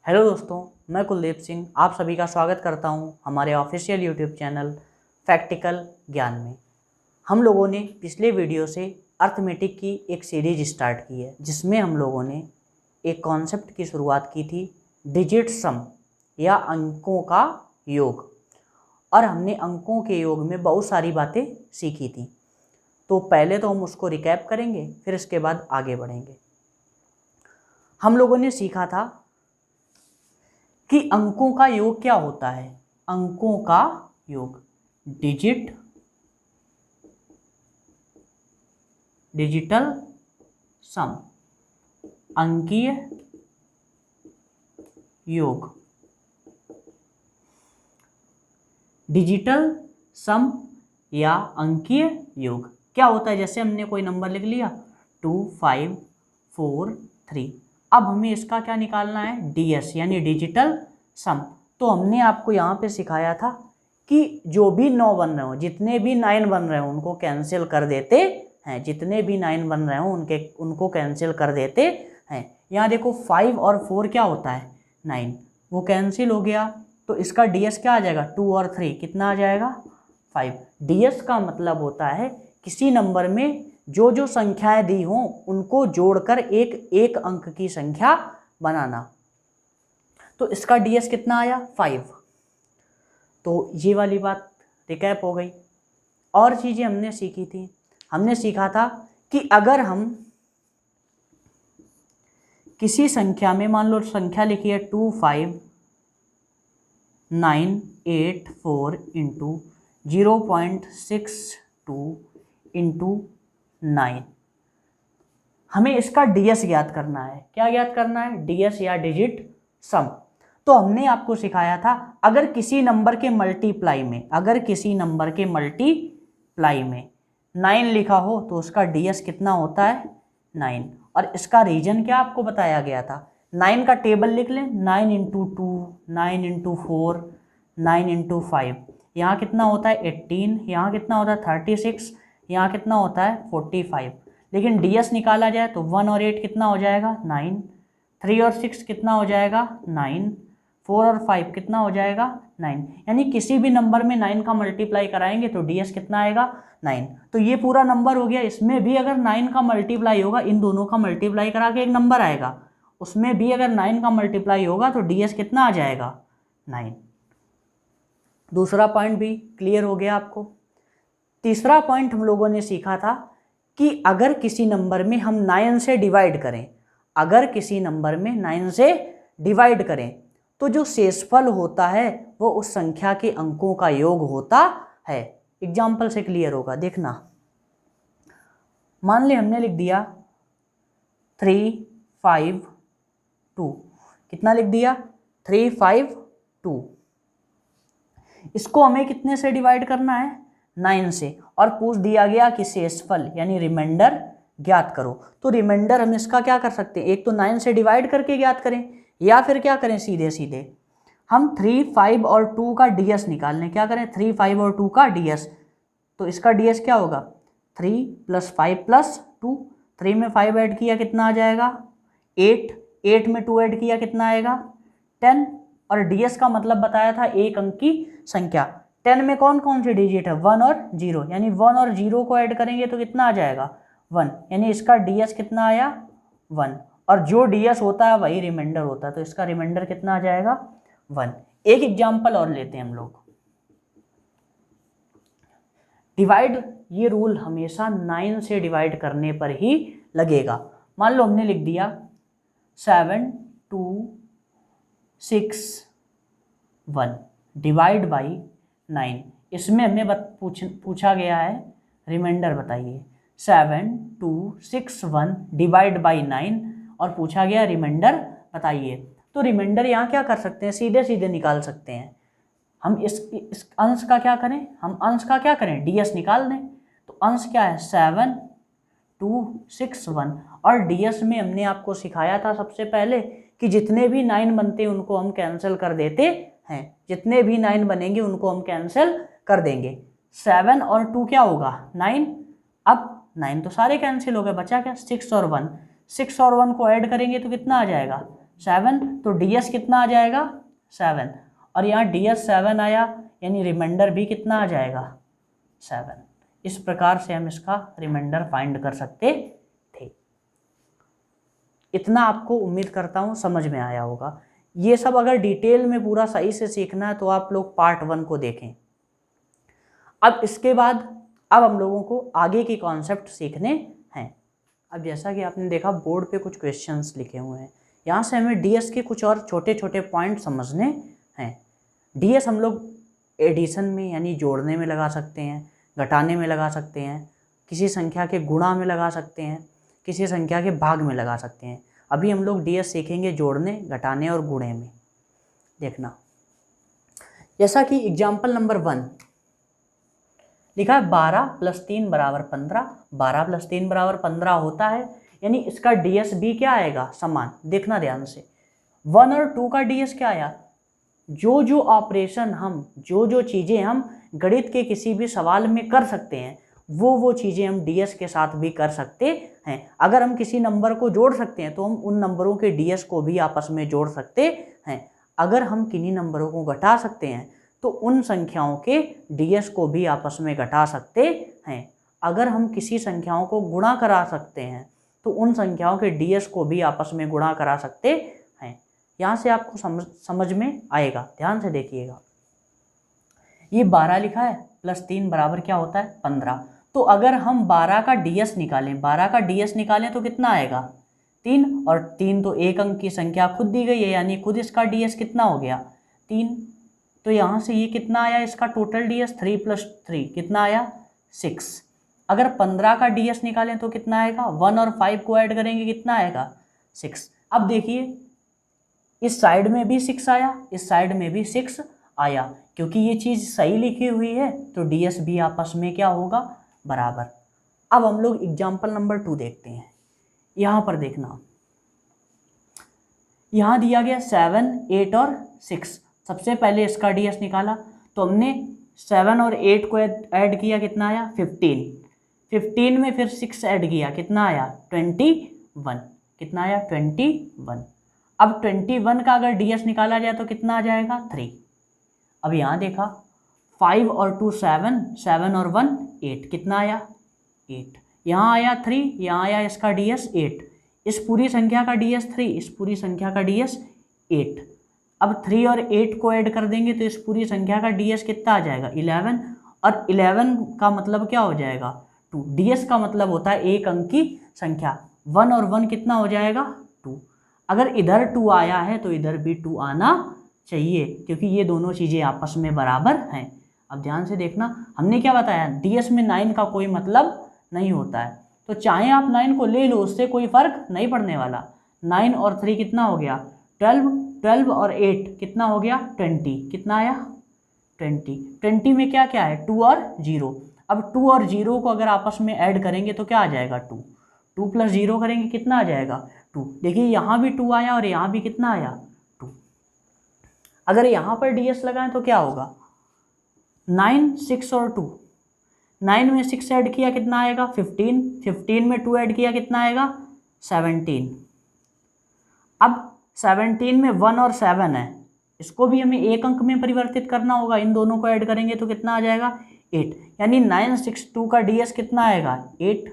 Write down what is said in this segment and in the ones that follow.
Hello दोस्तों, मैं कुलदीप सिंह आप सभी का स्वागत करता हूं हमारे ऑफिशियल यूट्यूब चैनल प्रैक्टिकल ज्ञान में। हम लोगों ने पिछले वीडियो से अर्थमेटिक की एक सीरीज स्टार्ट की है, जिसमें हम लोगों ने एक कॉन्सेप्ट की शुरुआत की थी, डिजिट सम या अंकों का योग। और हमने अंकों के योग में बहुत सारी बातें सीखी थी। तो पहले तो हम उसको रिकैप करेंगे, फिर इसके बाद आगे बढ़ेंगे। हम लोगों ने सीखा था कि अंकों का योग क्या होता है। अंकों का योग डिजिटल सम, अंकीय योग। डिजिटल सम या अंकीय योग क्या होता है? जैसे हमने कोई नंबर लिख लिया 2 5 4 3। अब हमें इसका क्या निकालना है? डीएस यानी डिजिटल सम। तो हमने आपको यहाँ पे सिखाया था कि जो भी 9 बन रहे हो, जितने भी 9 बन रहे हो उनको कैंसिल कर देते हैं। जितने भी 9 बन रहे हो उनको कैंसिल कर देते हैं। यहाँ देखो 5 और 4 क्या होता है? 9, वो कैंसिल हो गया। तो इसका डीएस क्या आ जाएगा? 2 और 3 कितना आ जाएगा? 5। डीएस का मतलब होता है किसी नंबर में जो जो संख्याएं दी हों उनको जोड़कर एक अंक की संख्या बनाना। तो इसका डीएस कितना आया? 5। तो ये वाली बात रिकैप हो गई। और चीज़ें हमने सीखी थी। हमने सीखा था कि अगर हम किसी संख्या में, मान लो संख्या लिखी है 2 5 9 8 4 इंटू 0.62 इंटू 9, हमें इसका डीएस ज्ञात करना है। क्या ज्ञात करना है? डीएस या डिजिट सम। तो हमने आपको सिखाया था अगर किसी नंबर के मल्टीप्लाई में 9 लिखा हो तो उसका डीएस कितना होता है? 9। और इसका रीजन क्या आपको बताया गया था? 9 का टेबल लिख लें, 9 इंटू 2, 9 इंटू 4, 9 इंटू 5। यहाँ कितना होता है? 18। यहाँ कितना होता है? 36। यहाँ कितना होता है? 45। लेकिन डीएस निकाला जाए तो 1 और 8 कितना हो जाएगा? 9। 3 और 6 कितना हो जाएगा? 9। 4 और 5 कितना हो जाएगा? 9। यानी किसी भी नंबर में 9 का मल्टीप्लाई कराएंगे तो डीएस कितना आएगा? 9। तो ये पूरा नंबर हो गया। इसमें भी अगर 9 का मल्टीप्लाई होगा, इन दोनों का मल्टीप्लाई करा के एक नंबर आएगा, उसमें भी अगर 9 का मल्टीप्लाई होगा तो डीएस कितना आ जाएगा? 9। दूसरा पॉइंट भी क्लियर हो गया आपको। तीसरा पॉइंट हम लोगों ने सीखा था कि अगर किसी नंबर में हम 9 से डिवाइड करें, तो जो शेषफल होता है वो उस संख्या के अंकों का योग होता है। एग्जाम्पल से क्लियर होगा, देखना। मान ले हमने लिख दिया 3 5 2। कितना लिख दिया? 3 5 2। इसको हमें कितने से डिवाइड करना है? 9 से। और पूछ दिया गया कि शेषफल यानी रिमाइंडर ज्ञात करो। तो रिमाइंडर हम इसका क्या कर सकते हैं? एक तो 9 से डिवाइड करके ज्ञात करें, या फिर क्या करें, सीधे सीधे हम 3 5 और 2 का डीएस निकाल लें। क्या करें? 3 5 और 2 का डीएस। तो इसका डीएस क्या होगा? 3 + 5 + 2। 3 में 5 ऐड किया कितना आ जाएगा? 8। 8 में 2 ऐड किया कितना आएगा? 10। और डीएस का मतलब बताया था एक अंक की संख्या। 10 में कौन कौन से डिजिट है? 1 और 0, यानी 1 और 0 को ऐड करेंगे तो कितना आ जाएगा? 1। यानी इसका डीएस कितना आया? 1। और जो डीएस होता है वही रिमाइंडर होता है, तो इसका रिमाइंडर कितना आ जाएगा? 1। एक एग्जाम्पल और लेते हैं हम लोग। डिवाइड, ये रूल हमेशा 9 से डिवाइड करने पर ही लगेगा। मान लो हमने लिख दिया 7 2 6 1 डिवाइड बाई 9। इसमें हमें पूछा गया है रिमाइंडर बताइए। 7 2 6 1 डिवाइड बाई 9 और पूछा गया रिमाइंडर बताइए। तो रिमाइंडर यहाँ क्या कर सकते हैं? सीधे सीधे निकाल सकते हैं। हम इस अंश का क्या करें? डीएस निकाल दें। तो अंश क्या है? 7 2 6 1। और डीएस में हमने आपको सिखाया था सबसे पहले कि जितने भी 9 बनते हैं उनको हम कैंसिल कर देते हैं। जितने भी 9 बनेंगे उनको हम कैंसिल कर देंगे। 7 और 2 क्या होगा? 9। अब 9 तो सारे कैंसिल हो गए, बचा क्या? 6 और 1। 6 और 1 को ऐड करेंगे तो कितना आ जाएगा? 7, तो ds कितना आ जाएगा 7, और यहाँ ds 7 आया, यानी रिमाइंडर भी कितना आ जाएगा 7। इस प्रकार से हम इसका रिमाइंडर फाइंड कर सकते थे। इतना आपको उम्मीद करता हूँ समझ में आया होगा। ये सब अगर डिटेल में पूरा सही से सीखना है तो आप लोग पार्ट 1 को देखें। अब इसके बाद अब हम लोगों को आगे की कॉन्सेप्ट सीखने हैं। अब जैसा कि आपने देखा बोर्ड पे कुछ क्वेश्चंस लिखे हुए हैं, यहाँ से हमें डीएस के कुछ और छोटे छोटे पॉइंट समझने हैं। डीएस हम लोग एडिशन में यानी जोड़ने में लगा सकते हैं, घटाने में लगा सकते हैं, किसी संख्या के गुणा में लगा सकते हैं, किसी संख्या के भाग में लगा सकते हैं। अभी हम लोग डीएस सीखेंगे जोड़ने, घटाने और गुणे में। देखना, जैसा कि एग्जाम्पल नंबर 1 लिखा है 12 + 3 = 15। 12 + 3 = 15 होता है, यानी इसका डीएस भी क्या आएगा समान। देखना ध्यान से, 1 और 2 का डीएस क्या आया। जो ऑपरेशन हम जो चीज़ें हम गणित के किसी भी सवाल में कर सकते हैं वो चीज़ें हम डीएस के साथ भी कर सकते हैं। अगर हम किसी नंबर को जोड़ सकते हैं तो हम उन नंबरों के डीएस को भी आपस में जोड़ सकते हैं। अगर हम किन्हीं नंबरों को घटा सकते हैं तो उन संख्याओं के डीएस को भी आपस में घटा सकते हैं। अगर हम किसी संख्याओं को गुणा करा सकते हैं तो उन संख्याओं के डीएस को भी आपस में गुणा करा सकते हैं। यहाँ से आपको समझ में आएगा, ध्यान से देखिएगा। ये 12 लिखा है + 3 = क्या होता है 15। तो अगर हम 12 का डीएस निकालें, 12 का डीएस निकालें तो कितना आएगा 3, और 3 तो एक अंक की संख्या खुद दी गई है, यानी खुद इसका डीएस कितना हो गया 3। तो यहाँ से ये कितना आया इसका टोटल डीएस 3 + 3 कितना आया 6। अगर 15 का डीएस निकालें तो कितना आएगा, 1 और 5 को ऐड करेंगे कितना आएगा 6। अब देखिए इस साइड में भी 6 आया, इस साइड में भी 6 आया, क्योंकि ये चीज़ सही लिखी हुई है तो डीएस भी आपस में क्या होगा बराबर। अब हम लोग एग्जाम्पल नंबर 2 देखते हैं। यहाँ पर देखना, यहाँ दिया गया 7, 8 और 6। सबसे पहले इसका डीएस निकाला तो हमने 7 और 8 को ऐड किया, कितना आया 15। 15 में फिर 6 ऐड किया, कितना आया 21। कितना आया 21। अब 21 का अगर डीएस निकाला जाए तो कितना आ जाएगा 3। अब यहाँ देखा 5 और 2 7, 7 और 1 8, कितना आया 8। यहाँ आया 3, यहाँ आया इसका डीएस 8। इस पूरी संख्या का डीएस 3, इस पूरी संख्या का डीएस 8। अब 3 और 8 को ऐड कर देंगे तो इस पूरी संख्या का डीएस कितना आ जाएगा 11, और 11 का मतलब क्या हो जाएगा 2। डीएस का मतलब होता है एक अंक की संख्या। 1 और 1 कितना हो जाएगा 2। अगर इधर 2 आया है तो इधर भी 2 आना चाहिए, क्योंकि ये दोनों चीज़ें आपस में बराबर हैं। अब ध्यान से देखना, हमने क्या बताया डीएस में 9 का कोई मतलब नहीं होता है, तो चाहे आप 9 को ले लो उससे कोई फर्क नहीं पड़ने वाला। 9 और 3 कितना हो गया 12, 12 और 8 कितना हो गया 20। कितना आया 20। 20 में क्या क्या है 2 और 0। अब 2 और 0 को अगर आपस में ऐड करेंगे तो क्या आ जाएगा 2। 2 + 0 करेंगे कितना आ जाएगा 2। देखिए यहाँ भी 2 आया और यहाँ भी कितना आया 2। अगर यहाँ पर डीएस लगाएं तो क्या होगा 9, 6 और 2। 9 में 6 ऐड किया कितना आएगा 15। 15 में 2 ऐड किया कितना आएगा 17। अब 17 में 1 और 7 है, इसको भी हमें एक अंक में परिवर्तित करना होगा। इन दोनों को ऐड करेंगे तो कितना आ जाएगा 8, यानी 962 का डीएस कितना आएगा 8।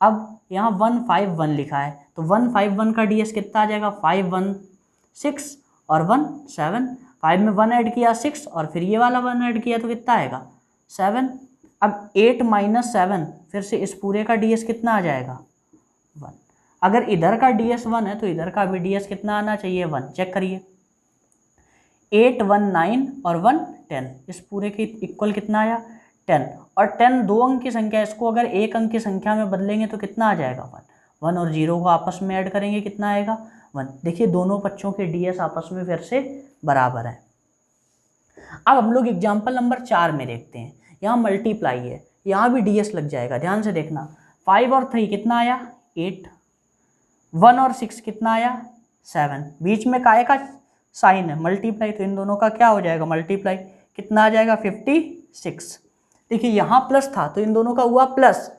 अब यहाँ 151 लिखा है तो 151 का डीएस कितना आ जाएगा 5 1 6 और 1 7। 5 में 1 ऐड किया 6 और फिर ये वाला 1 ऐड किया तो कितना आएगा 7। अब 8 - 7 फिर से इस पूरे का डीएस कितना आ जाएगा 1। अगर इधर का डीएस 1 है तो इधर का भी डीएस कितना आना चाहिए 1। चेक करिए 8 1 9 और 1 10, इस पूरे के इक्वल कितना आया 10। और 10 दो अंक की संख्या, इसको अगर एक अंक की संख्या में बदलेंगे तो कितना आ जाएगा 1। 1 और 0 को आपस में ऐड करेंगे कितना आएगा 1। देखिए दोनों पक्षों के डीएस आपस में फिर से बराबर है। अब हम लोग एग्जाम्पल नंबर 4 में देखते हैं। यहाँ मल्टीप्लाई है, यहाँ भी डीएस लग जाएगा। ध्यान से देखना 5 और 3 कितना आया 8, 1 और 6 कितना आया 7। बीच में काय का साइन है मल्टीप्लाई, तो इन दोनों का क्या हो जाएगा मल्टीप्लाई। कितना आ जाएगा 56। देखिए यहाँ प्लस था तो इन दोनों का हुआ प्लस,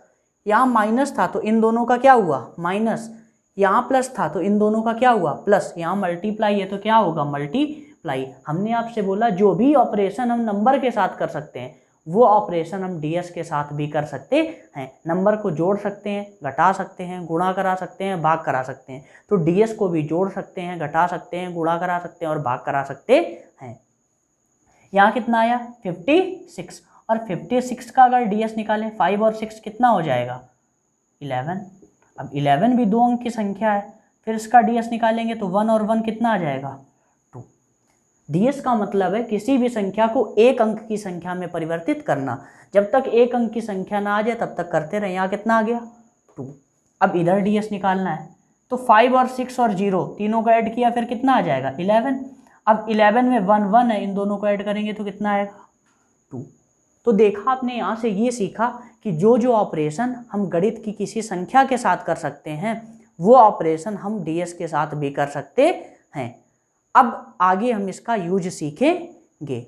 यहाँ माइनस था तो इन दोनों का क्या हुआ माइनस, यहाँ प्लस था तो इन दोनों का क्या हुआ प्लस, यहाँ मल्टीप्लाई है तो क्या होगा मल्टीप्लाई। हमने आपसे बोला जो भी ऑपरेशन हम नंबर के साथ कर सकते हैं वो ऑपरेशन हम डीएस के साथ भी कर सकते हैं। नंबर को जोड़ सकते हैं, घटा सकते हैं, गुणा करा सकते हैं, भाग करा सकते हैं। तो डीएस को भी जोड़ सकते हैं, घटा सकते हैं, गुणा करा सकते हैं और भाग करा सकते हैं। यहाँ कितना आया 56, और 56 का अगर डीएस निकालें 5 और 6 कितना हो जाएगा 11। अब 11 भी 2 अंक की संख्या है, फिर इसका डीएस निकालेंगे तो 1 और 1 कितना आ जाएगा 2। डीएस का मतलब है किसी भी संख्या को एक अंक की संख्या में परिवर्तित करना। जब तक एक अंक की संख्या ना आ जाए तब तक करते रहे। यहाँ कितना आ गया 2। अब इधर डीएस निकालना है तो 5 और 6 और 0 तीनों को ऐड किया फिर कितना आ जाएगा 11। अब 11 में 1 1 है, इन दोनों को ऐड करेंगे तो कितना आएगा 2। तो देखा आपने यहाँ से ये सीखा कि जो जो ऑपरेशन हम गणित की किसी संख्या के साथ कर सकते हैं वो ऑपरेशन हम डीएस के साथ भी कर सकते हैं। अब आगे हम इसका यूज सीखेंगे।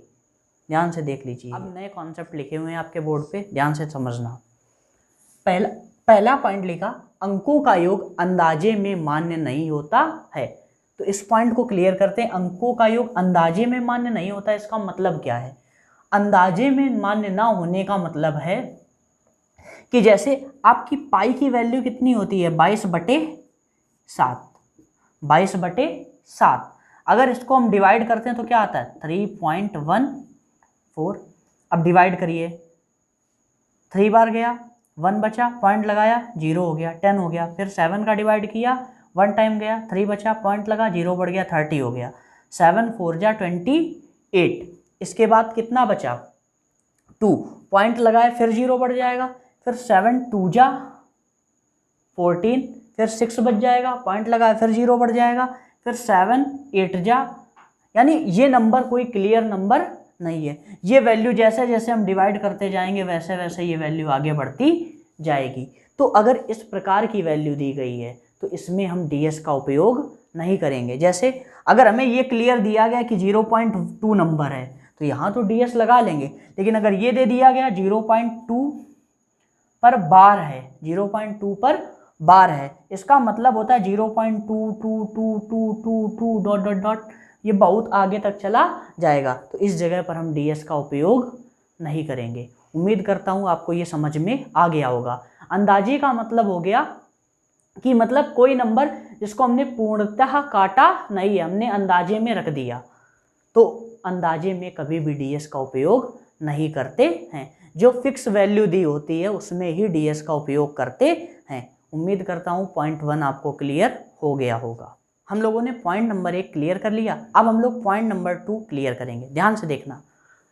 ध्यान से देख लीजिए, अब नए कॉन्सेप्ट लिखे हुए हैं आपके बोर्ड पे, ध्यान से समझना। पहला पॉइंट लिखा अंकों का योग अंदाजे में मान्य नहीं होता है। तो इस पॉइंट को क्लियर करते हैं। अंकों का योग अंदाजे में मान्य नहीं होता, इसका मतलब क्या है? अंदाजे में मान्य ना होने का मतलब है कि जैसे आपकी पाई की वैल्यू कितनी होती है 22/7, 22/7। अगर इसको हम डिवाइड करते हैं तो क्या आता है 3.14। अब डिवाइड करिए, 3 बार गया 1 बचा, पॉइंट लगाया 0 हो गया 10 हो गया। फिर 7 का डिवाइड किया 1 टाइम गया 3 बचा, पॉइंट लगा 0 बढ़ गया 30 हो गया। 7 4 जा 28। इसके बाद कितना बचा 2, पॉइंट लगाए फिर 0 बढ़ जाएगा। फिर 7 2 जा 14, फिर 6 बच जाएगा, पॉइंट लगाए फिर 0 बढ़ जाएगा। फिर 7 8 जा, यानी ये नंबर कोई क्लियर नंबर नहीं है। ये वैल्यू जैसे जैसे हम डिवाइड करते जाएंगे वैसे वैसे ये वैल्यू आगे बढ़ती जाएगी। तो अगर इस प्रकार की वैल्यू दी गई है तो इसमें हम डीएस का उपयोग नहीं करेंगे। जैसे अगर हमें ये क्लियर दिया गया कि 0.2 नंबर है तो यहाँ तो डीएस लगा लेंगे, लेकिन अगर ये दे दिया गया 0.2 पर बार है, 0.2 पर बार है, इसका मतलब होता है 0.222222 डॉट डॉट डॉट, ये बहुत आगे तक चला जाएगा। तो इस जगह पर हम डीएस का उपयोग नहीं करेंगे। उम्मीद करता हूँ आपको ये समझ में आ गया होगा। अंदाजे का मतलब हो गया कि मतलब कोई नंबर जिसको हमने पूर्णतः काटा नहीं है, हमने अंदाजे में रख दिया, तो अंदाजे में कभी भी डीएस का उपयोग नहीं करते हैं। जो फिक्स वैल्यू दी होती है उसमें ही डीएस का उपयोग करते हैं। उम्मीद करता हूँ पॉइंट 1 आपको क्लियर हो गया होगा। हम लोगों ने पॉइंट नंबर 1 क्लियर कर लिया, अब हम लोग पॉइंट नंबर 2 क्लियर करेंगे। ध्यान से देखना,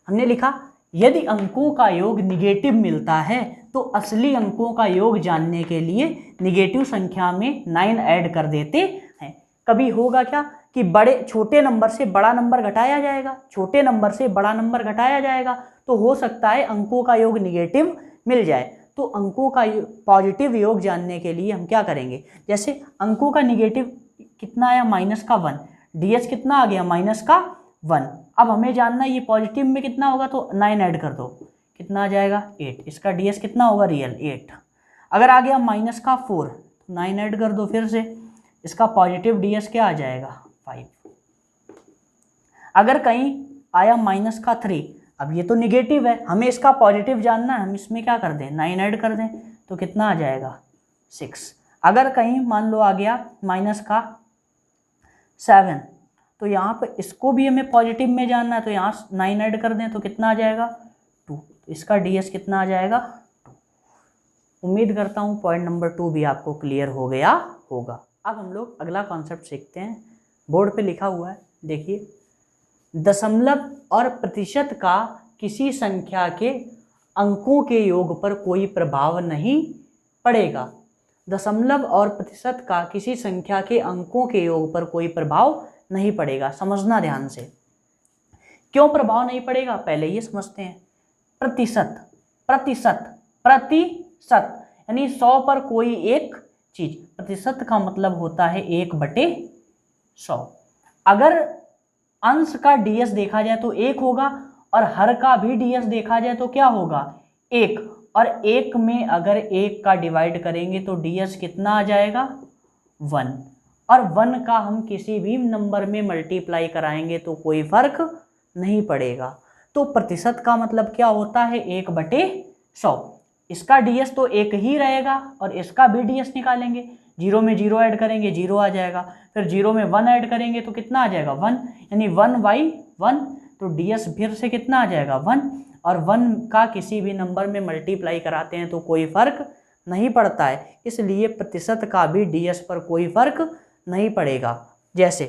हमने लिखा यदि अंकों का योग निगेटिव मिलता है तो असली अंकों का योग जानने के लिए निगेटिव संख्या में 9 ऐड कर देते हैं। कभी होगा क्या कि छोटे नंबर से बड़ा नंबर घटाया जाएगा, छोटे नंबर से बड़ा नंबर घटाया जाएगा, तो हो सकता है अंकों का योग निगेटिव मिल जाए। तो अंकों का पॉजिटिव योग जानने के लिए हम क्या करेंगे, जैसे अंकों का निगेटिव कितना आया -1, डीएस कितना आ गया -1। अब हमें जानना है ये पॉजिटिव में कितना होगा, तो 9 ऐड कर दो, कितना आ जाएगा 8। इसका डीएस कितना होगा रियल 8। अगर आ गया -4 तो 9 ऐड कर दो फिर से, इसका पॉजिटिव डीएस क्या आ जाएगा 5। अगर कहीं आया -3, अब ये तो निगेटिव है, हमें इसका पॉजिटिव जानना है, हम इसमें क्या कर दें 9 ऐड कर दें तो कितना आ जाएगा 6। अगर कहीं मान लो आ गया -7, तो यहाँ पर इसको भी हमें पॉजिटिव में जानना है, तो यहाँ 9 ऐड कर दें तो कितना आ जाएगा 2। इसका डीएस कितना आ जाएगा 2। उम्मीद करता हूँ पॉइंट नंबर 2 भी आपको क्लियर हो गया होगा। अब हम लोग अगला कॉन्सेप्ट सीखते हैं। बोर्ड पे लिखा हुआ है, देखिए, दशमलव और प्रतिशत का किसी संख्या के अंकों के योग पर कोई प्रभाव नहीं पड़ेगा। दशमलव और प्रतिशत का किसी संख्या के अंकों के योग पर कोई प्रभाव नहीं पड़ेगा। समझना ध्यान से, क्यों प्रभाव नहीं पड़ेगा पहले ये समझते हैं। प्रतिशत, प्रतिशत, प्रतिशत यानी 100 पर कोई एक चीज, प्रतिशत का मतलब होता है 1/100। अगर अंश का डीएस देखा जाए तो 1 होगा और हर का भी डीएस देखा जाए तो क्या होगा 1, और 1 में अगर 1 का डिवाइड करेंगे तो डीएस कितना आ जाएगा 1, और 1 का हम किसी भी नंबर में मल्टीप्लाई कराएंगे तो कोई फर्क नहीं पड़ेगा। तो प्रतिशत का मतलब क्या होता है, 1/100। इसका डीएस तो एक ही रहेगा और इसका भी डीएस निकालेंगे। 0 में 0 ऐड करेंगे 0 आ जाएगा, फिर 0 में 1 ऐड करेंगे तो कितना आ जाएगा 1, यानी 1/1। तो डीएस फिर से कितना आ जाएगा 1, और 1 का किसी भी नंबर में मल्टीप्लाई कराते हैं तो कोई फर्क नहीं पड़ता है, इसलिए प्रतिशत का भी डीएस पर कोई फर्क नहीं पड़ेगा। जैसे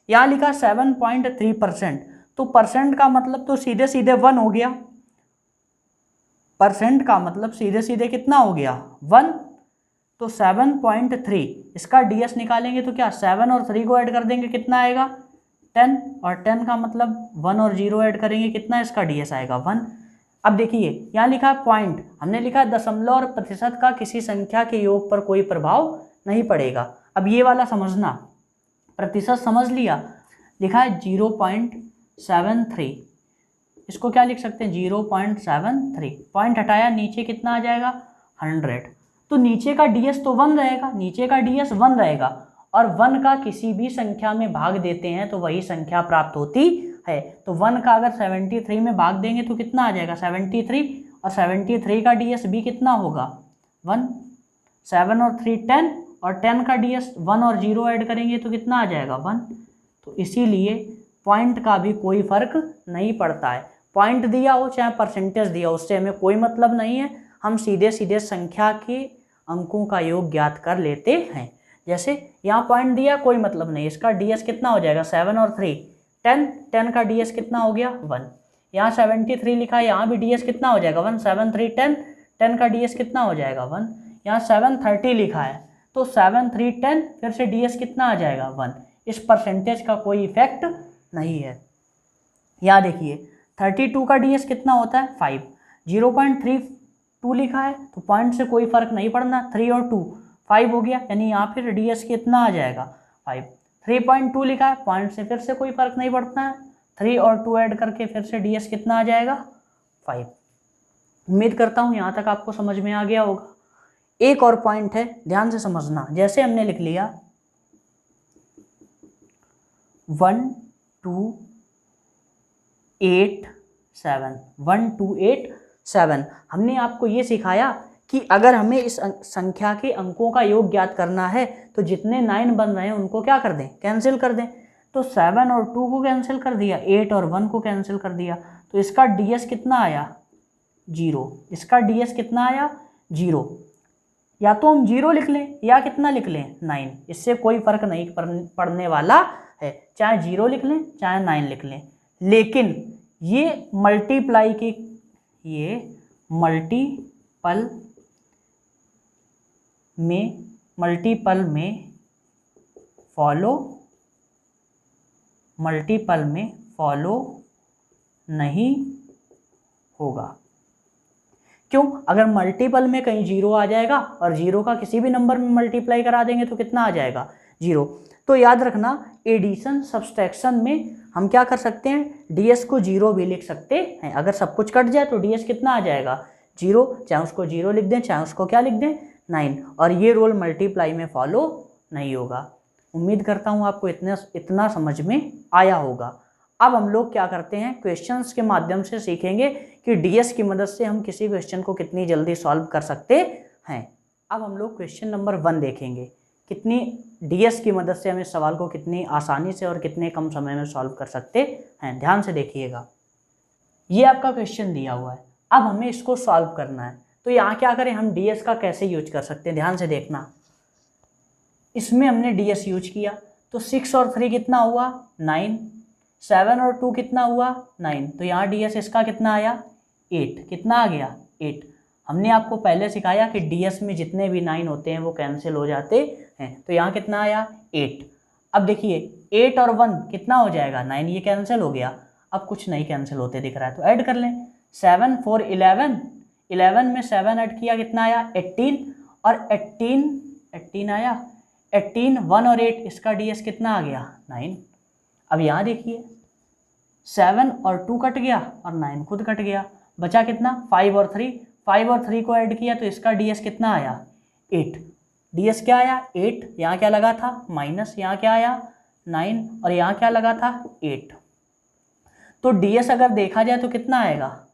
यहाँ लिखा 7.3%, तो परसेंट का मतलब तो सीधे सीधे 1 हो गया, परसेंट का मतलब सीधे सीधे कितना हो गया 1, तो 7.3, इसका डीएस निकालेंगे तो क्या 7 और 3 को ऐड कर देंगे कितना आएगा 10, और 10 का मतलब 1 और 0 ऐड करेंगे कितना, इसका डीएस आएगा 1। अब देखिए यहाँ लिखा है पॉइंट, हमने लिखा है दशमलव और प्रतिशत का किसी संख्या के योग पर कोई प्रभाव नहीं पड़ेगा। अब ये वाला समझना, प्रतिशत समझ लिया, लिखा है 0.73, इसको क्या लिख सकते हैं 0.73, पॉइंट हटाया नीचे कितना आ जाएगा 100, तो नीचे का डीएस तो 1 रहेगा, नीचे का डीएस 1 रहेगा, और 1 का किसी भी संख्या में भाग देते हैं तो वही संख्या प्राप्त होती है। तो 1 का अगर 73 में भाग देंगे तो कितना आ जाएगा 73, और 73 का डीएस भी कितना होगा 1, 7 और 3 10, और 10 का डीएस 1 और 0 ऐड करेंगे तो कितना आ जाएगा 1। तो इसीलिए पॉइंट का भी कोई फर्क नहीं पड़ता है, पॉइंट दिया हो चाहे परसेंटेज दिया हो उससे हमें कोई मतलब नहीं है, हम सीधे सीधे संख्या के अंकों का योग ज्ञात कर लेते हैं। जैसे यहाँ पॉइंट दिया कोई मतलब नहीं, इसका डीएस कितना हो जाएगा 7 और 3 10, 10 का डीएस कितना हो गया 1, यहाँ 73 लिखा है, यहाँ भी डीएस कितना हो जाएगा 1, 7 3 10, 10 का डीएस कितना हो जाएगा 1, यहाँ 730 लिखा है तो 7 3 10, फिर से डीएस कितना आ जाएगा 1, इस परसेंटेज का कोई इफेक्ट नहीं है। यहाँ देखिए 32 का डीएस कितना होता है 5, 0.32 लिखा है तो पॉइंट से कोई फर्क नहीं पड़ना, 3 और 2 5 हो गया, यानी यहाँ फिर डीएस कितना आ जाएगा 5। 3.2 लिखा है, पॉइंट से फिर से कोई फर्क नहीं पड़ता है, 3 और 2 ऐड करके फिर से डीएस कितना आ जाएगा 5। उम्मीद करता हूँ यहाँ तक आपको समझ में आ गया होगा। एक और पॉइंट है, ध्यान से समझना, जैसे हमने लिख लिया 1 2 8 7, 1 2 8 7, हमने आपको ये सिखाया कि अगर हमें इस संख्या के अंकों का योग ज्ञात करना है तो जितने 9 बन रहे हैं उनको क्या कर दें, कैंसिल कर दें। तो 7 और 2 को कैंसिल कर दिया, 8 और 1 को कैंसिल कर दिया, तो इसका डीएस कितना आया 0, इसका डीएस कितना आया 0। या तो हम 0 लिख लें या कितना लिख लें 9, इससे कोई फर्क नहीं पड़ने वाला है, चाहे 0 लिख लें चाहे 9 लिख लें। लेकिन ये मल्टीप्लाई की, ये मल्टीपल में फॉलो नहीं होगा। क्यों? अगर मल्टीपल में कहीं 0 आ जाएगा और 0 का किसी भी नंबर में मल्टीप्लाई करा देंगे तो कितना आ जाएगा 0। तो याद रखना एडिशन सब्सट्रैक्शन में हम क्या कर सकते हैं, डीएस को 0 भी लिख सकते हैं, अगर सब कुछ कट जाए तो डीएस कितना आ जाएगा 0, चाहे उसको 0 लिख दें चाहे उसको क्या लिख दें 9, और ये रोल मल्टीप्लाई में फॉलो नहीं होगा। उम्मीद करता हूँ आपको इतना समझ में आया होगा। अब हम लोग क्या करते हैं, क्वेश्चंस के माध्यम से सीखेंगे कि डीएस की मदद से हम किसी क्वेश्चन को कितनी जल्दी सॉल्व कर सकते हैं। अब हम लोग क्वेश्चन नंबर 1 देखेंगे, कितनी डीएस की मदद से हम इस सवाल को कितनी आसानी से और कितने कम समय में सॉल्व कर सकते हैं। ध्यान से देखिएगा, ये आपका क्वेश्चन दिया हुआ है, अब हमें इसको सॉल्व करना है। तो यहाँ क्या करें, हम डीएस का कैसे यूज कर सकते हैं, ध्यान से देखना। इसमें हमने डीएस यूज किया तो 6 और 3 कितना हुआ 9, 7 और 2 कितना हुआ 9, तो यहाँ डीएस इसका कितना आया 8, कितना आ गया 8। हमने आपको पहले सिखाया कि डीएस में जितने भी 9 होते हैं वो कैंसिल हो जाते हैं, तो यहाँ कितना आया 8। अब देखिए 8 और 1 कितना हो जाएगा 9, ये कैंसिल हो गया, अब कुछ नहीं कैंसिल होते दिख रहा है तो ऐड कर लें। 7 4 11, 11 में 7 ऐड किया कितना आया 18, और 18 आया 18, 1 और 8 इसका डीएस कितना आ गया 9। अब यहाँ देखिए 7 और 2 कट गया और 9 खुद कट गया, बचा कितना 5 और 3, 5 और 3 को ऐड किया तो इसका डीएस कितना आया 8। ds क्या आया 8, यहाँ क्या लगा था माइनस, यहाँ क्या आया 9 और यहाँ क्या लगा था 8। तो ds अगर देखा जाए तो कितना आएगा,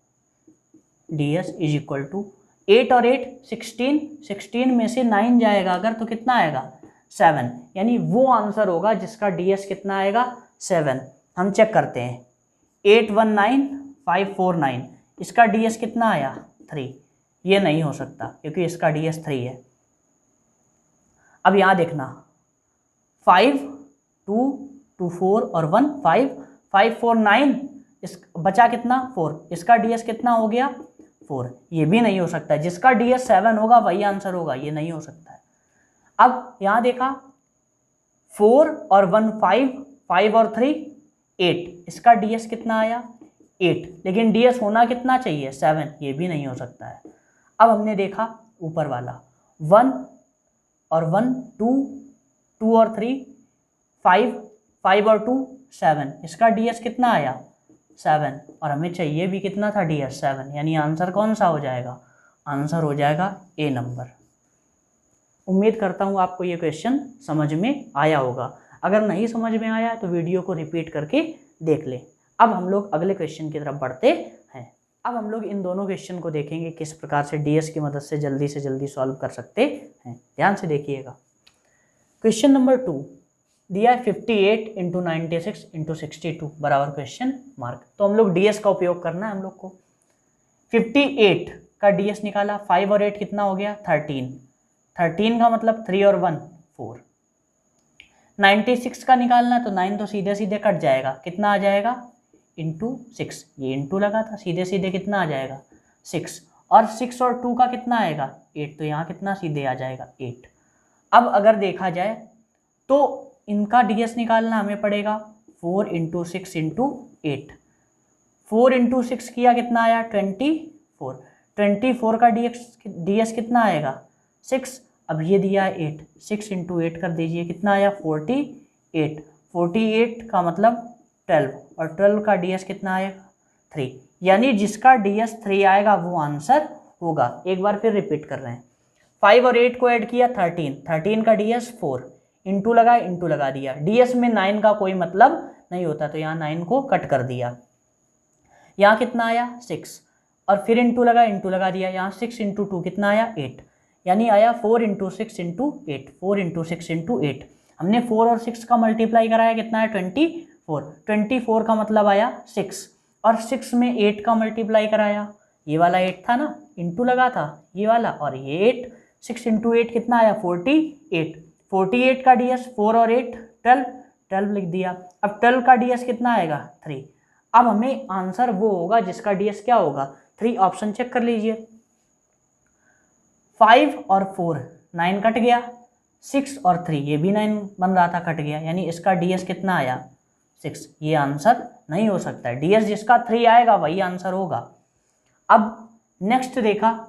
ds इज इक्वल टू 8 और 8 16, 16 में से 9 जाएगा अगर तो कितना आएगा 7, यानी वो आंसर होगा जिसका ds कितना आएगा 7। हम चेक करते हैं 819549, इसका ds कितना आया 3, ये नहीं हो सकता क्योंकि इसका ds 3 है। अब यहाँ देखना 5 2 2 4 और 1 5 5 4 9, इस बचा कितना 4, इसका ds कितना हो गया 4, ये भी नहीं हो सकता है। जिसका ds 7 होगा वही आंसर होगा, ये नहीं हो सकता है। अब यहाँ देखा 4 और 1 5, 5 और 3 8, इसका ds कितना आया 8, लेकिन ds होना कितना चाहिए 7, ये भी नहीं हो सकता है। अब हमने देखा ऊपर वाला 1 और 1 2 2 और 3 5 5 और 2 7, इसका ds कितना आया 7 और हमें चाहिए भी कितना था ds 7, यानी आंसर कौन सा हो जाएगा, आंसर हो जाएगा ए नंबर। उम्मीद करता हूँ आपको ये क्वेश्चन समझ में आया होगा। अगर नहीं समझ में आया तो वीडियो को रिपीट करके देख ले। अब हम लोग अगले क्वेश्चन की तरफ बढ़ते हैं। अब हम लोग इन दोनों क्वेश्चन को देखेंगे किस प्रकार से ds की मदद से जल्दी सॉल्व कर सकते हैं। ध्यान से देखिएगा। क्वेश्चन नंबर 2 दिया है 58 इंटू 96 इंटू 62 बराबर क्वेश्चन मार्क। तो हम लोग ds का उपयोग करना है हम लोग को। 58 का ds निकाला, 5 और 8 कितना हो गया 13, 13 का मतलब 3 और 1 4। 96 का निकालना है तो 9 तो सीधे सीधे कट जाएगा, कितना आ जाएगा इंटू 6, ये इंटू लगा था, सीधे सीधे कितना आ जाएगा 6, और 6 और 2 का कितना आएगा 8, तो यहाँ कितना सीधे आ जाएगा 8। अब अगर देखा जाए तो इनका ds निकालना हमें पड़ेगा 4 इंटू 6 इंटू 8। 4 इंटू 6 किया कितना आया 24, 24 का ds कितना आएगा 6। अब ये दिया है 8, 6 इंटू 8 कर दीजिए, कितना आया 48, 48 का मतलब 12 और 12 का ds कितना आएगा 3, यानी जिसका ds 3 आएगा वो आंसर होगा। एक बार फिर रिपीट कर रहे हैं, 5 और 8 को ऐड किया 13, 13 का ds 4, इंटू लगा दिया, ds में 9 का कोई मतलब नहीं होता तो यहाँ 9 को कट कर दिया, यहाँ कितना आया 6 और फिर इंटू लगा दिया, यहाँ 6 इंटू 2 कितना आया 8, यानी आया 4 इंटू 6 इंटू 8, 4 इंटू 6 इंटू 8। हमने 4 और 6 का मल्टीप्लाई कराया, कितना है 24, 24 का मतलब आया 6 और 6 में 8 का मल्टीप्लाई कराया, ये वाला 8 था ना, इंटू लगा था ये वाला और ये 8, 6 इंटू 8 कितना आया 48, 48 का ds 4 और 8 12, 12 लिख दिया। अब 12 का ds कितना आएगा 3। अब हमें आंसर वो होगा जिसका ds क्या होगा 3, ऑप्शन चेक कर लीजिए। 5 और 4 9 कट गया, 6 और 3 ये भी 9 बन रहा था कट गया, यानी इसका ds कितना आया 6, ये आंसर नहीं हो सकता है। ds जिसका 3 आएगा वही आंसर होगा। अब नेक्स्ट देखा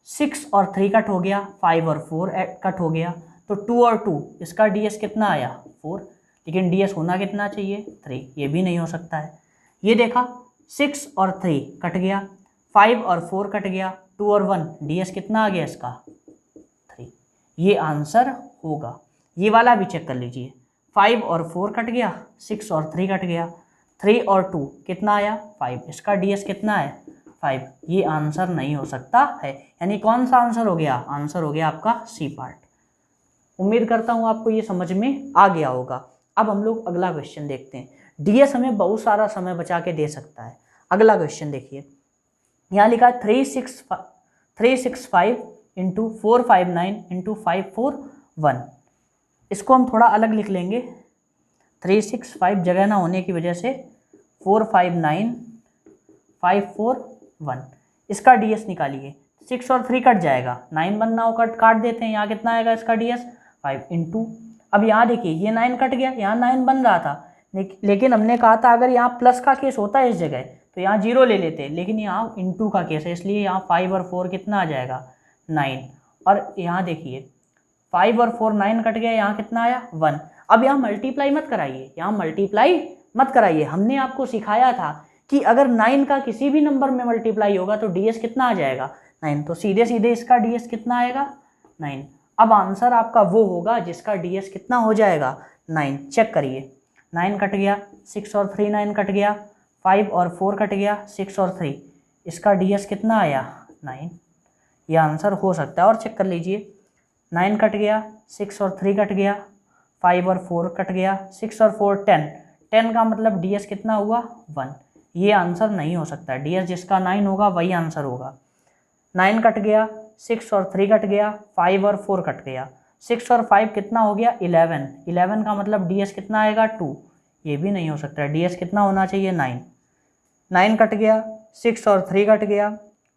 6 और 3 कट हो गया, 5 और 4 कट हो गया, तो 2 और 2 इसका ds कितना आया 4, लेकिन ds होना कितना चाहिए 3, ये भी नहीं हो सकता है। ये देखा 6 और 3 कट गया, 5 और 4 कट गया, 2 और 1 ds कितना आ गया इसका 3, ये आंसर होगा। ये वाला भी चेक कर लीजिए, 5 और 4 कट गया, 6 और 3 कट गया, 3 और 2 कितना आया 5, इसका ds कितना है 5, ये आंसर नहीं हो सकता है। यानी कौन सा आंसर हो गया, आंसर हो गया आपका सी पार्ट। उम्मीद करता हूँ आपको ये समझ में आ गया होगा। अब हम लोग अगला क्वेश्चन देखते हैं। ds हमें बहुत सारा समय बचा के दे सकता है। अगला क्वेश्चन देखिए, यहाँ लिखा है 365 इंटू 459 इंटू 541। इसको हम थोड़ा अलग लिख लेंगे, 365 जगह ना होने की वजह से 459 541। इसका ds निकालिए, 6 और 3 कट जाएगा, 9 बनना हो काट देते हैं, यहाँ कितना आएगा इसका ds 5 इंटू। अब यहाँ देखिए ये 9 कट गया, यहाँ 9 बन रहा था, लेकिन हमने कहा था अगर यहाँ प्लस का केस होता है इस जगह तो यहाँ 0 ले लेते, लेकिन यहाँ इंटू का केस है, इसलिए यहाँ 5 और 4 कितना आ जाएगा 9। और यहाँ देखिए 5 और 4 9 कट गया, यहाँ कितना आया 1। अब यहाँ मल्टीप्लाई मत कराइए, यहाँ मल्टीप्लाई मत कराइए। हमने आपको सिखाया था कि अगर 9 का किसी भी नंबर में मल्टीप्लाई होगा तो ds कितना आ जाएगा 9, तो सीधे सीधे इसका ds कितना आएगा 9। अब आंसर आपका वो होगा जिसका ds कितना हो जाएगा 9। चेक करिए, 9 कट गया, 6 और 3 9 कट गया, 5 और 4 कट गया, 6 और 3, इसका ds कितना आया 9। ये आंसर हो सकता है। और चेक कर लीजिए, 9 कट गया, 6 और 3 कट गया, 5 और 4 कट गया, 6 और 4 10, 10 का मतलब ds कितना हुआ 1। ये आंसर नहीं हो सकता, ds जिसका 9 होगा वही आंसर होगा। 9 कट गया, 6 और 3 कट गया, 5 और 4 कट गया, 6 और 5 कितना हो गया 11, 11 का मतलब ds कितना आएगा 2। ये भी नहीं हो सकता, ds कितना होना चाहिए 9। 9 कट गया, 6 और 3 कट गया,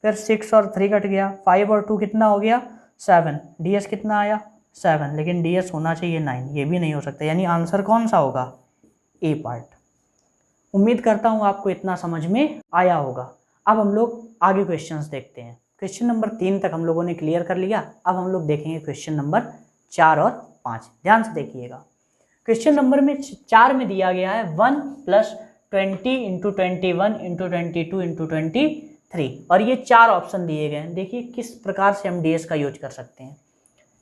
फिर 6 और 3 कट गया, 5 और 2 कितना हो गया 7, ds कितना आया 7, लेकिन ds होना चाहिए 9। ये भी नहीं हो सकता, यानी आंसर कौन सा होगा ए पार्ट। उम्मीद करता हूँ आपको इतना समझ में आया होगा। अब हम लोग आगे क्वेश्चंस देखते हैं। क्वेश्चन नंबर 3 तक हम लोगों ने क्लियर कर लिया। अब हम लोग देखेंगे क्वेश्चन नंबर 4 और 5। ध्यान से देखिएगा, क्वेश्चन नंबर में 4 में दिया गया है 1 + 20 × 21 × 22 × 23, और ये 4 ऑप्शन दिए गए हैं। देखिए किस प्रकार से हम ds का यूज कर सकते हैं।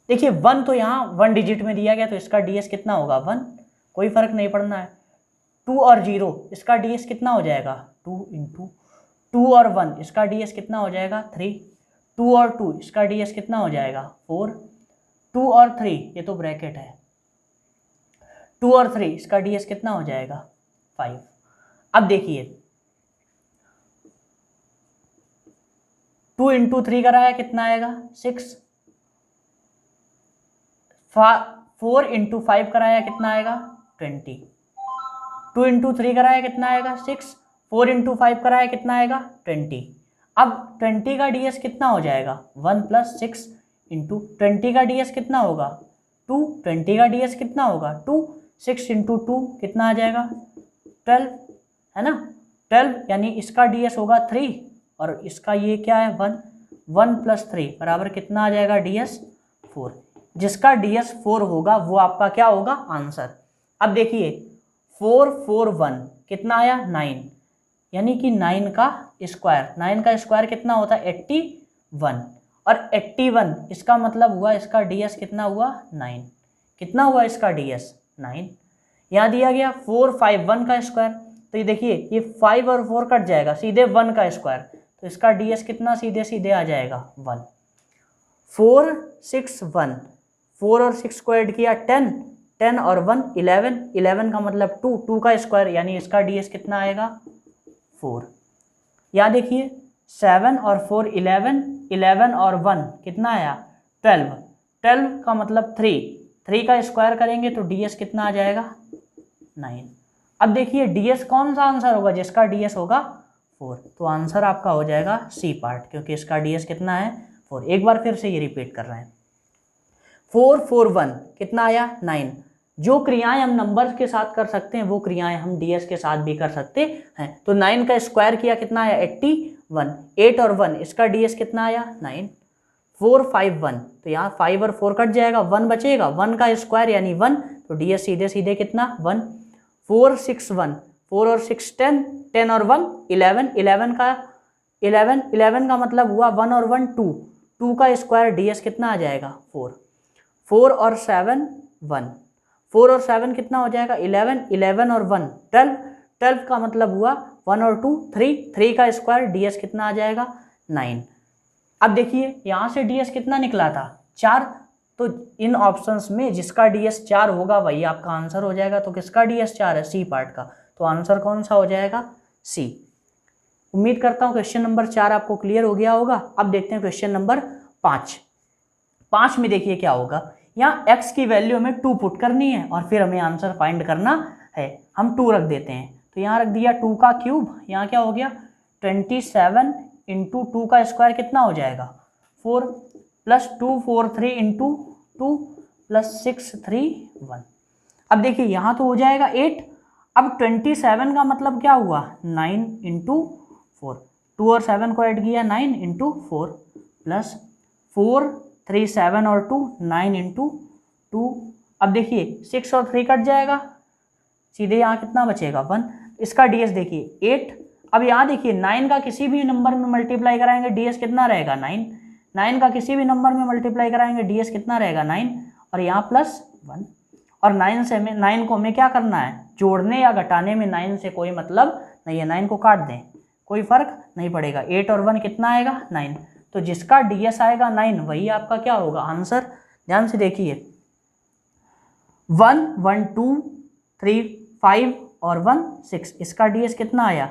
देखिए 1 तो यहाँ 1 डिजिट में दिया गया, तो इसका ds कितना होगा 1, कोई फर्क नहीं पड़ना है। 2 और 0, इसका ds कितना हो जाएगा 2 × 2 और 1, इसका ds कितना हो जाएगा 3, 2 और 2, इसका ds कितना हो जाएगा 4, 2 और 3, ये तो ब्रैकेट है, 2 और 3, इसका ds कितना हो जाएगा 5। अब देखिए 2 × 3 कराया कितना आएगा 6, 4 × 5 कराया कितना आएगा 20, 2 × 3 कराया कितना आएगा 6, 4 × 5 कराया कितना आएगा 20। अब 20 का ds कितना हो जाएगा 1 + 6 × 20 का ds कितना होगा 2, 20 का ds कितना होगा 2, 6 × 2 कितना आ जाएगा 12, है ना 12, यानी इसका ds होगा 3 और इसका ये क्या है 1, 1 + 3 बराबर कितना आ जाएगा ds 4। जिसका ds 4 होगा वो आपका क्या होगा आंसर। अब देखिए 4 4 1 कितना आया 9, यानी कि 9 का स्क्वायर, 9 का स्क्वायर कितना होता है 81, और 81 इसका मतलब हुआ इसका ds कितना हुआ 9। कितना हुआ इसका ds 9। यहाँ दिया गया 4 5 1 का स्क्वायर, तो ये देखिए ये 5 और 4 कट जाएगा, सीधे 1 का स्क्वायर, तो इसका ds कितना सीधे सीधे आ जाएगा 1। 4 6 1, 4 और 6 को ऐड किया 10, 10 और 1 11, 11 का मतलब 2, 2 का स्क्वायर, यानी इसका ds कितना आएगा 4। यहाँ देखिए 7 और 4 11, 11 और 1 कितना आया 12, 12 का मतलब 3, 3 का स्क्वायर करेंगे तो ds कितना आ जाएगा 9। अब देखिए ds कौन सा आंसर होगा जिसका ds होगा 4, तो आंसर आपका हो जाएगा सी पार्ट, क्योंकि इसका ds कितना है 4। एक बार फिर से ये रिपीट कर रहे हैं, 4 4 1 कितना आया 9। जो क्रियाएं हम नंबर्स के साथ कर सकते हैं वो क्रियाएं हम ds के साथ भी कर सकते हैं। तो 9 का स्क्वायर किया कितना आया 81, 8 और 1, इसका ds कितना आया 9। 4 5 1, तो यहाँ 5 और 4 कट जाएगा, 1 बचेगा, 1 का स्क्वायर यानी 1, तो ds सीधे सीधे कितना 1। 4 6 1, 4 और 6 10, 10 और 1 11, 11 का 11 का मतलब हुआ 1 और 1 2, 2 का स्क्वायर ds कितना आ जाएगा 4। 4 और 7 1, 4 और 7 कितना हो जाएगा 11, 11 और 1 12, 12 का मतलब हुआ 1 और 2 3, 3 का स्क्वायर ds कितना आ जाएगा 9। अब देखिए यहाँ से ds कितना निकला था 4, तो इन ऑप्शंस में जिसका ds 4 होगा वही आपका आंसर हो जाएगा। तो किसका ds 4 है सी पार्ट का, तो आंसर कौन सा हो जाएगा सी। उम्मीद करता हूँ क्वेश्चन नंबर 4 आपको क्लियर हो गया होगा। अब देखते हैं क्वेश्चन नंबर 5। 5 में देखिए क्या होगा, यहाँ x की वैल्यू हमें 2 पुट करनी है और फिर हमें आंसर फाइंड करना है। हम 2 रख देते हैं, तो यहाँ रख दिया 2 का क्यूब, यहाँ क्या हो गया 27 × 2 का स्क्वायर कितना हो जाएगा 4, + 2 4 3 × 2 + 6 3 1। अब देखिए यहाँ तो हो जाएगा 8। अब 27 का मतलब क्या हुआ 9 × 4, 2 और 7 को ऐड किया 9 × 4 + 4 3 7 और 2 9 × 2। अब देखिए 6 और 3 कट जाएगा, सीधे यहाँ कितना बचेगा 1। इसका ds देखिए 8। अब यहाँ देखिए 9 का किसी भी नंबर में मल्टीप्लाई कराएंगे ds कितना रहेगा 9, 9 का किसी भी नंबर में मल्टीप्लाई कराएंगे ds कितना रहेगा 9, और यहाँ +1, और 9 से हमें 9 को हमें क्या करना है, जोड़ने या घटाने में 9 से कोई मतलब नहीं है, 9 को काट दें कोई फर्क नहीं पड़ेगा। 8 और 1 कितना आएगा 9, तो जिसका ds आएगा 9 वही आपका क्या होगा आंसर। ध्यान से देखिए 1 1 2 3 5 और 1 6, इसका ds कितना आया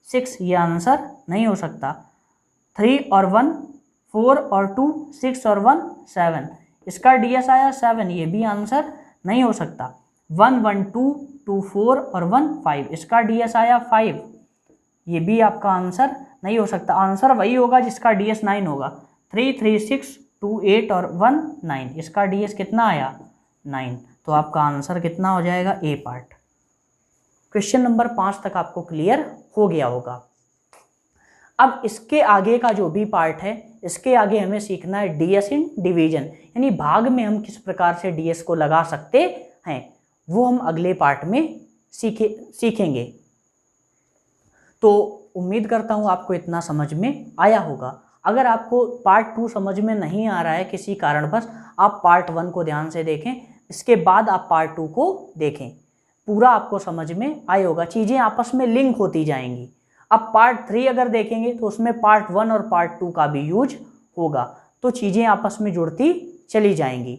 6, ये आंसर नहीं हो सकता। 3 और 1 4 और 2 6 और 1 7, इसका ds आया 7, ये भी आंसर नहीं हो सकता। 1 1 2 2 4 और 1 5, इसका ds आया 5, ये भी आपका आंसर नहीं हो सकता। आंसर वही होगा जिसका ds 9 होगा। 3 3 6 2 8 और 1 9, इसका ds कितना आया 9, तो आपका आंसर कितना हो जाएगा ए पार्ट। क्वेश्चन नंबर 5 तक आपको क्लियर हो गया होगा। अब इसके आगे का जो भी पार्ट है, इसके आगे हमें सीखना है ds इन डिवीजन, यानी भाग में हम किस प्रकार से ds को लगा सकते हैं, वो हम अगले पार्ट में सीखेंगे। तो उम्मीद करता हूँ आपको इतना समझ में आया होगा। अगर आपको पार्ट 2 समझ में नहीं आ रहा है किसी कारणवश, आप पार्ट 1 को ध्यान से देखें, इसके बाद आप पार्ट 2 को देखें, पूरा आपको समझ में आया होगा, चीज़ें आपस में लिंक होती जाएंगी। अब पार्ट 3 अगर देखेंगे तो उसमें पार्ट 1 और पार्ट 2 का भी यूज होगा, तो चीज़ें आपस में जुड़ती चली जाएंगी।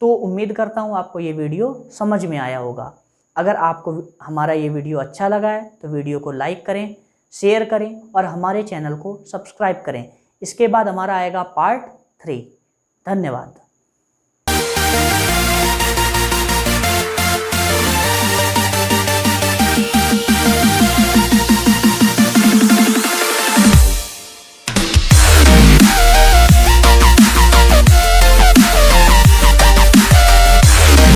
तो उम्मीद करता हूँ आपको ये वीडियो समझ में आया होगा। अगर आपको हमारा ये वीडियो अच्छा लगा है तो वीडियो को लाइक करें, शेयर करें और हमारे चैनल को सब्सक्राइब करें। इसके बाद हमारा आएगा पार्ट 3। धन्यवाद।